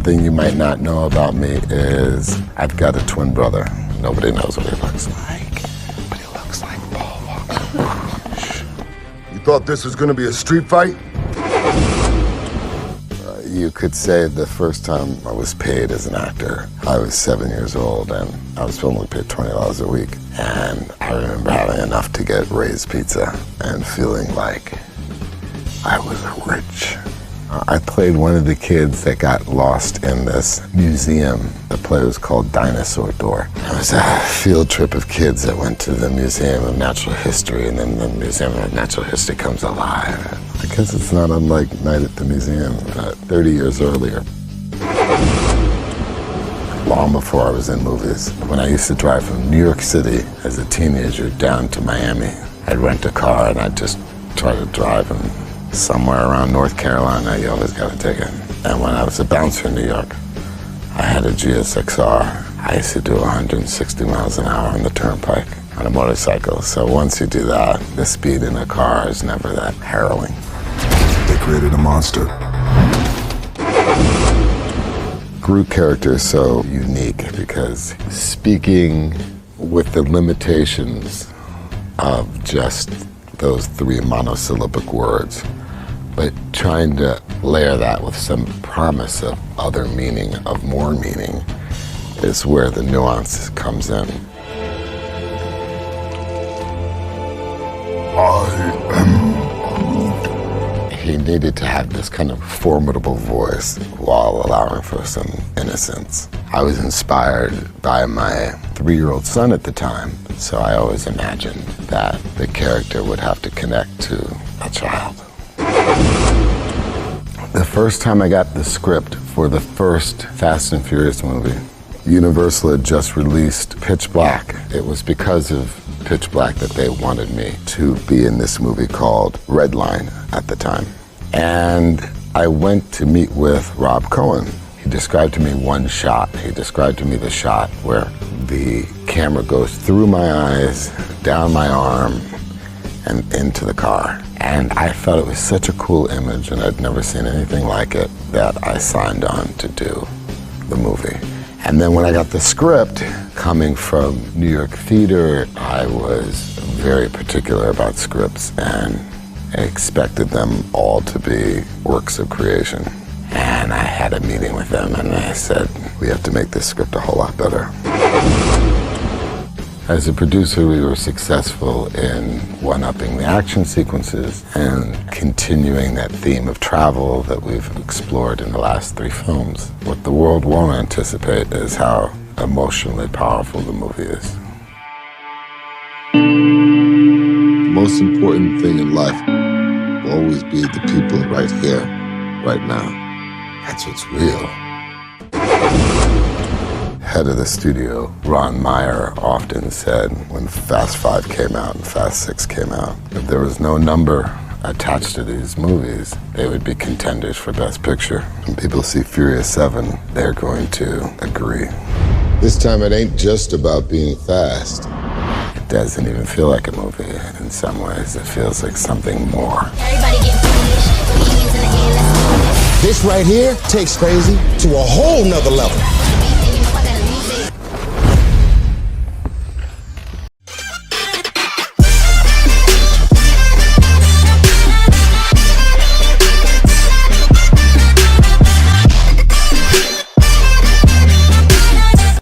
thing you might not know about me is I've got a twin brother. Nobody knows what he looks like, but he looks like Paul Walker. You thought this was gonna be a street fight? You could say the first time I was paid as an actor, I was 7 years old and I was only paid $20 a week. And I remember having enough to get Ray's Pizza and feeling like I was rich. I played one of the kids that got lost in this museum. The play was called Dinosaur Door. It was a field trip of kids that went to the Museum of Natural History, and then the Museum of Natural History comes alive. I guess it's not unlike Night at the Museum 30 years earlier. Long before I was in movies, when I used to drive from New York City as a teenager down to Miami, I'd rent a car and I'd just try to drive them somewhere around North Carolina. You always got a ticket. And when I was a bouncer in New York, I had a GSXR. I used to do 160 miles an hour on the turnpike on a motorcycle. So once you do that, the speed in a car is never that harrowing. They created a monster. Groot character is so unique because speaking with the limitations of just those 3 monosyllabic words, but trying to layer that with some promise of other meaning, of more meaning, is where the nuance comes in. He needed to have this kind of formidable voice while allowing for some innocence. I was inspired by my 3-year-old son at the time, so I always imagined that the character would have to connect to a child. The first time I got the script for the first Fast and Furious movie, Universal had just released Pitch Black. It was because of Pitch Black that they wanted me to be in this movie called Red Line at the time. And I went to meet with Rob Cohen. He described to me one shot. He described to me the shot where the camera goes through my eyes, down my arm, and into the car. And I thought it was such a cool image, and I'd never seen anything like it, that I signed on to do the movie. And then when I got the script, coming from New York theater, I was very particular about scripts and expected them all to be works of creation. And I had a meeting with them and I said, we have to make this script a whole lot better. As a producer, we were successful in one-upping the action sequences and continuing that theme of travel that we've explored in the last 3 films. What the world won't anticipate is how emotionally powerful the movie is. The most important thing in life will always be the people right here, right now. That's what's real. Head of the studio, Ron Meyer, often said when Fast 5 came out and Fast 6 came out, if there was no number attached to these movies, they would be contenders for Best Picture. When people see Furious 7, they're going to agree. This time it ain't just about being fast. It doesn't even feel like a movie. In some ways, it feels like something more. Everybody get foolish. Put your hands in the air, let's go. This right here takes crazy to a whole nother level.